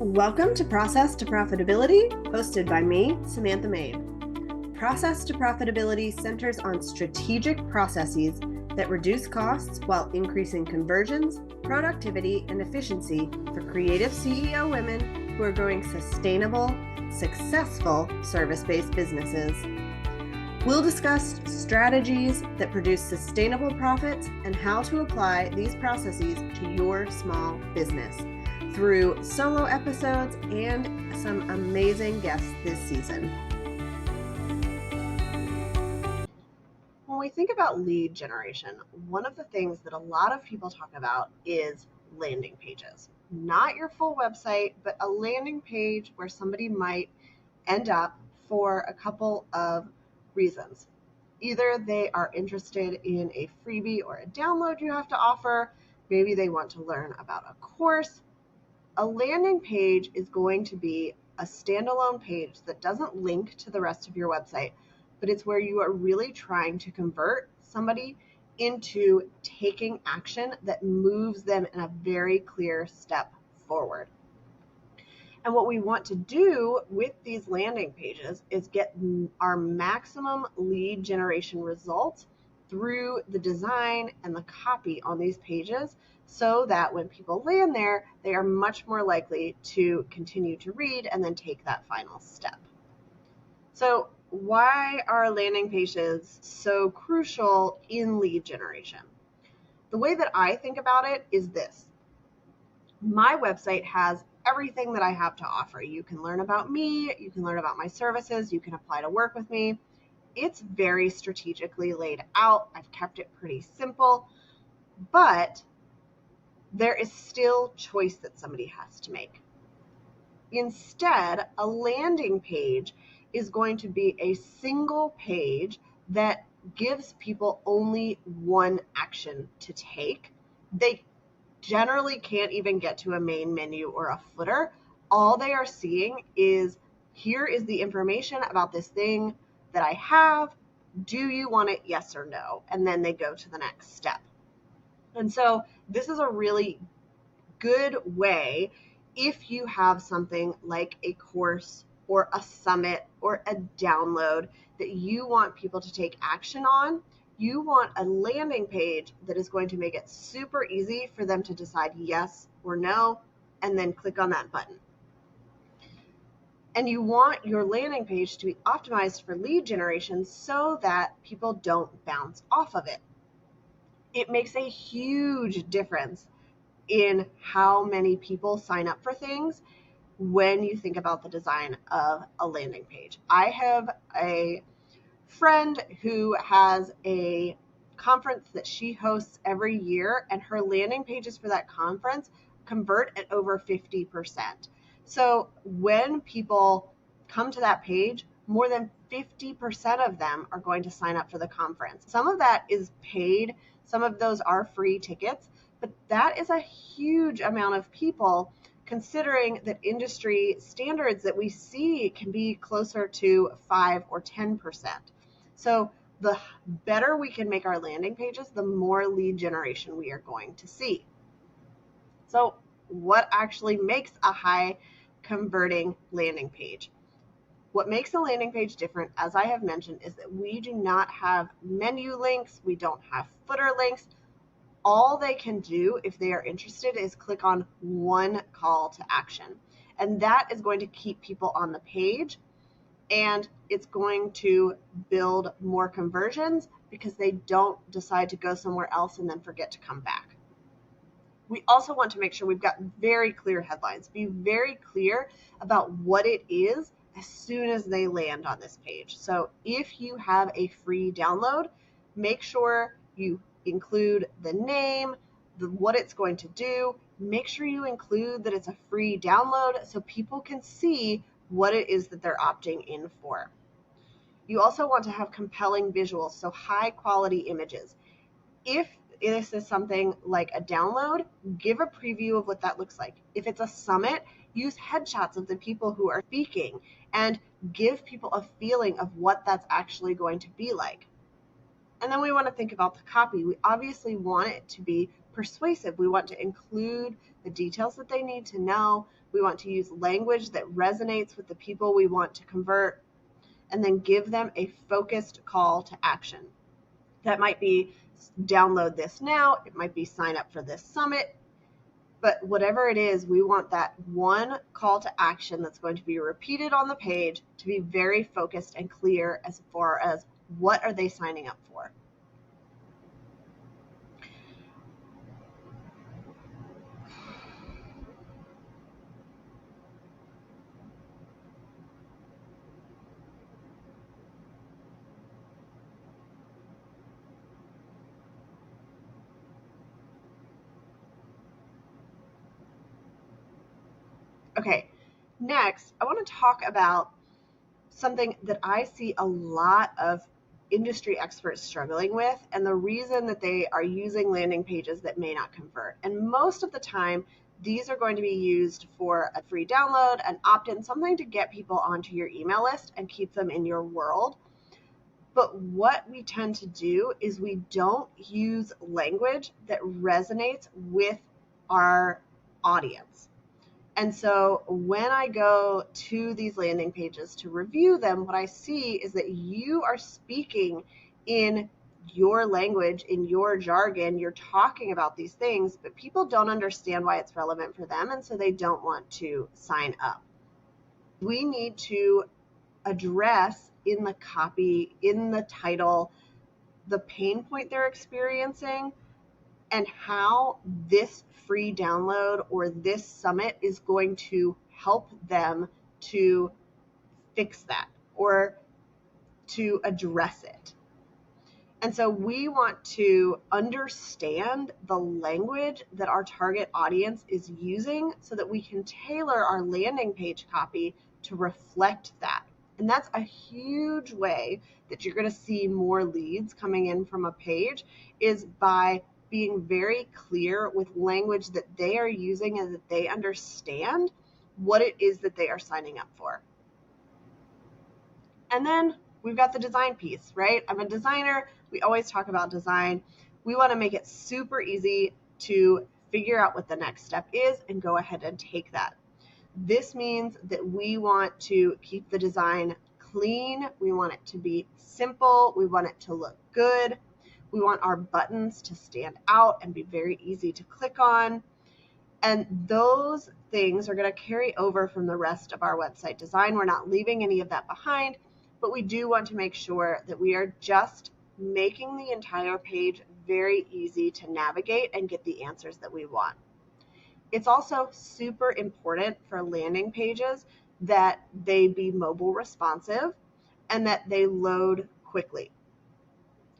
Welcome to Process to Profitability, hosted by me, Samantha Main. Process to Profitability centers on strategic processes that reduce costs while increasing conversions, productivity, and efficiency for creative CEO women who are growing sustainable, successful service-based businesses. We'll discuss strategies that produce sustainable profits and how to apply these processes to your small business through solo episodes and some amazing guests this season. When we think about lead generation, one of the things that a lot of people talk about is landing pages. Not your full website, but a landing page where somebody might end up for a couple of reasons. Either they are interested in a freebie or a download you have to offer. Maybe they want to learn about a course. A landing page is going to be a standalone page that doesn't link to the rest of your website, but it's where you are really trying to convert somebody into taking action that moves them in a very clear step forward. And what we want to do with these landing pages is get our maximum lead generation results through the design and the copy on these pages, so that when people land there, they are much more likely to continue to read and then take that final step. So why are landing pages so crucial in lead generation? The way that I think about it is this. My website has everything that I have to offer. You can learn about me, you can learn about my services, you can apply to work with me. It's very strategically laid out. I've kept it pretty simple, but there is still choice that somebody has to make. Instead, a landing page is going to be a single page that gives people only one action to take. They generally can't even get to a main menu or a footer. All they are seeing is, here is the information about this thing that I have. Do you want it? Yes or no? And then they go to the next step. And so this is a really good way if you have something like a course or a summit or a download that you want people to take action on. You want a landing page that is going to make it super easy for them to decide yes or no, and then click on that button. And you want your landing page to be optimized for lead generation so that people don't bounce off of it. It makes a huge difference in how many people sign up for things when you think about the design of a landing page. I have a friend who has a conference that she hosts every year, and her landing pages for that conference convert at over 50%. So when people come to that page, more than 50% of them are going to sign up for the conference. Some of that is paid, some of those are free tickets, but that is a huge amount of people, considering that industry standards that we see can be closer to 5 or 10%. So the better we can make our landing pages, the more lead generation we are going to see. So what actually makes a high converting landing page? What makes a landing page different, as I have mentioned, is that we do not have menu links. We don't have footer links. All they can do if they are interested is click on one call to action. And that is going to keep people on the page, and it's going to build more conversions because they don't decide to go somewhere else and then forget to come back. We also want to make sure we've got very clear headlines. Be very clear about what it is as soon as they land on this page. So if you have a free download, make sure you include the name, what it's going to do. Make sure you include that it's a free download so people can see what it is that they're opting in for. You also want to have compelling visuals, so high quality images. If this is something like a download, give a preview of what that looks like. If it's a summit, use headshots of the people who are speaking and give people a feeling of what that's actually going to be like. And then we want to think about the copy. We obviously want it to be persuasive. We want to include the details that they need to know. We want to use language that resonates with the people we want to convert, and then give them a focused call to action. That might be download this now, it might be sign up for this summit, but whatever it is, we want that one call to action that's going to be repeated on the page to be very focused and clear as far as what are they signing up for. Okay, next, I want to talk about something that I see a lot of industry experts struggling with, and the reason that they are using landing pages that may not convert. And most of the time, these are going to be used for a free download, an opt-in, something to get people onto your email list and keep them in your world. But what we tend to do is we don't use language that resonates with our audience. And so when I go to these landing pages to review them, what I see is that you are speaking in your language, in your jargon, you're talking about these things, but people don't understand why it's relevant for them, and so they don't want to sign up. We need to address in the copy, in the title, the pain point they're experiencing and how this free download or this summit is going to help them to fix that or to address it. And so we want to understand the language that our target audience is using so that we can tailor our landing page copy to reflect that. And that's a huge way that you're going to see more leads coming in from a page, is by being very clear with language that they are using and that they understand what it is that they are signing up for. And then we've got the design piece, right? I'm a designer. We always talk about design. We want to make it super easy to figure out what the next step is and go ahead and take that. This means that we want to keep the design clean. We want it to be simple. We want it to look good. We want our buttons to stand out and be very easy to click on. And those things are going to carry over from the rest of our website design. We're not leaving any of that behind, but we do want to make sure that we are just making the entire page very easy to navigate and get the answers that we want. It's also super important for landing pages that they be mobile responsive and that they load quickly.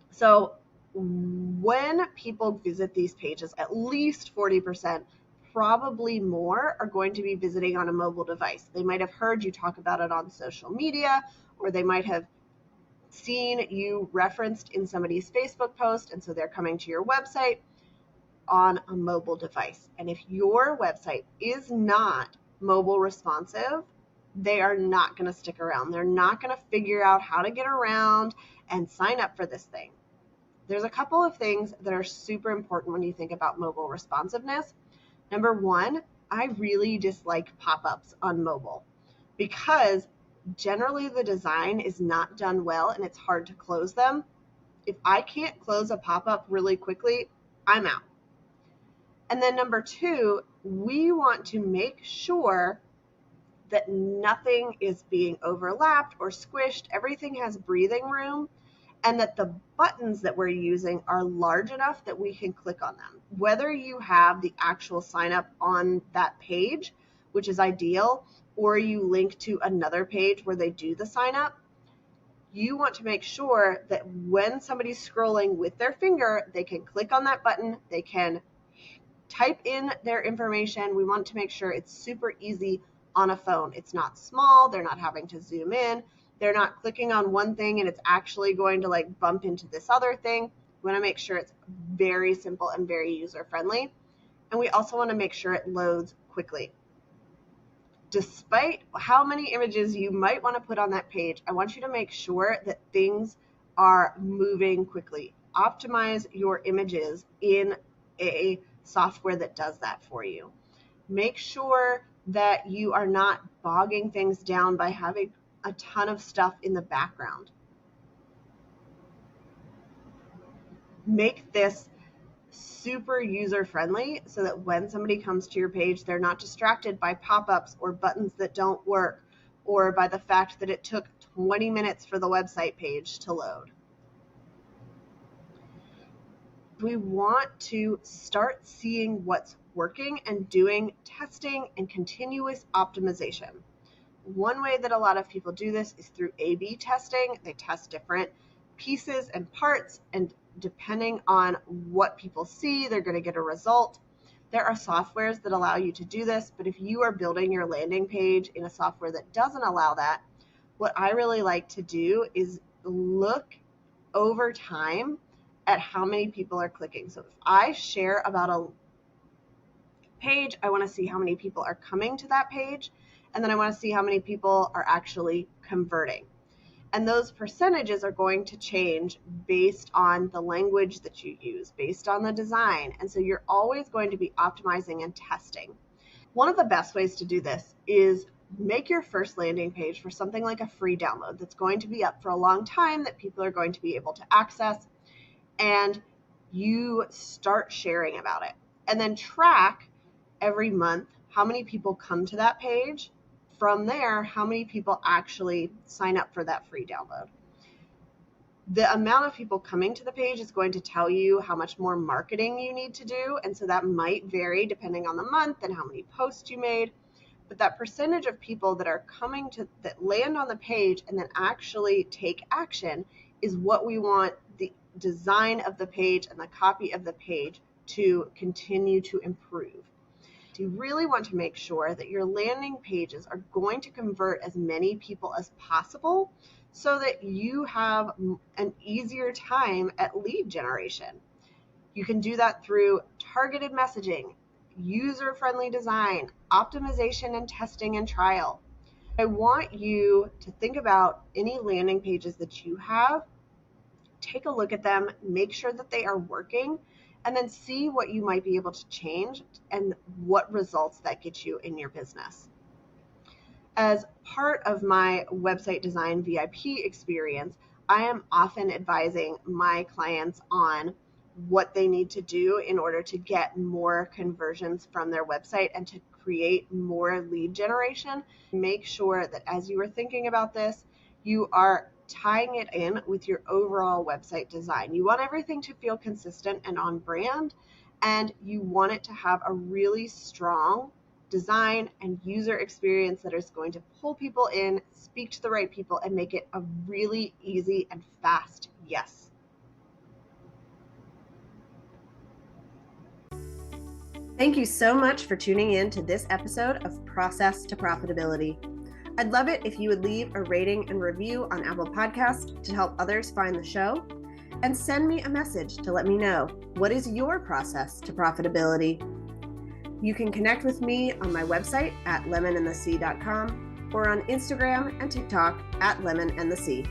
So when people visit these pages, at least 40%, probably more, are going to be visiting on a mobile device. They might have heard you talk about it on social media, or they might have seen you referenced in somebody's Facebook post, and so they're coming to your website on a mobile device. And if your website is not mobile responsive, they are not going to stick around. They're not going to figure out how to get around and sign up for this thing. There's a couple of things that are super important when you think about mobile responsiveness. Number one, I really dislike pop-ups on mobile because generally the design is not done well and it's hard to close them. If I can't close a pop-up really quickly, I'm out. And then number two, we want to make sure that nothing is being overlapped or squished. Everything has breathing room, and that the buttons that we're using are large enough that we can click on them. Whether you have the actual sign up on that page, which is ideal, or you link to another page where they do the sign up, you want to make sure that when somebody's scrolling with their finger, they can click on that button, they can type in their information. We want to make sure it's super easy on a phone. It's not small, they're not having to zoom in, they're not clicking on one thing and it's actually going to like bump into this other thing. We want to make sure it's very simple and very user friendly. And we also want to make sure it loads quickly. Despite how many images you might want to put on that page, I want you to make sure that things are moving quickly. Optimize your images in a software that does that for you. Make sure that you are not bogging things down by having a ton of stuff in the background. Make this super user friendly so that when somebody comes to your page, they're not distracted by pop-ups or buttons that don't work, or by the fact that it took 20 minutes for the website page to load. We want to start seeing what's working and doing testing and continuous optimization. One way that a lot of people do this is through A/B testing. They test different pieces and parts, and depending on what people see, they're going to get a result. There are softwares that allow you to do this, but if you are building your landing page in a software that doesn't allow that, what I really like to do is look over time at how many people are clicking. So if I share about a page, I want to see how many people are coming to that page, and then I want to see how many people are actually converting. And those percentages are going to change based on the language that you use, based on the design. And so you're always going to be optimizing and testing. One of the best ways to do this is make your first landing page for something like a free download that's going to be up for a long time, that people are going to be able to access, and you start sharing about it. And then track every month how many people come to that page. From there, how many people actually sign up for that free download. The amount of people coming to the page is going to tell you how much more marketing you need to do, and so that might vary depending on the month and how many posts you made. But that percentage of people that are coming to, that land on the page and then actually take action, is what we want the design of the page and the copy of the page to continue to improve. You really want to make sure that your landing pages are going to convert as many people as possible, so that you have an easier time at lead generation. You can do that through targeted messaging, user-friendly design, optimization and testing and trial. I want you to think about any landing pages that you have, take a look at them, make sure that they are working, and then see what you might be able to change and what results that gets you in your business. As part of my website design VIP experience, I am often advising my clients on what they need to do in order to get more conversions from their website and to create more lead generation. Make sure that as you are thinking about this, you are tying it in with your overall website design. You want everything to feel consistent and on brand, and you want it to have a really strong design and user experience that is going to pull people in, speak to the right people, and make it a really easy and fast yes. Thank you so much for tuning in to this episode of Process to Profitability. I'd love it if you would leave a rating and review on Apple Podcasts to help others find the show, and send me a message to let me know, what is your process to profitability? You can connect with me on my website at lemonandthesea.com, or on Instagram and TikTok at lemonandthesea.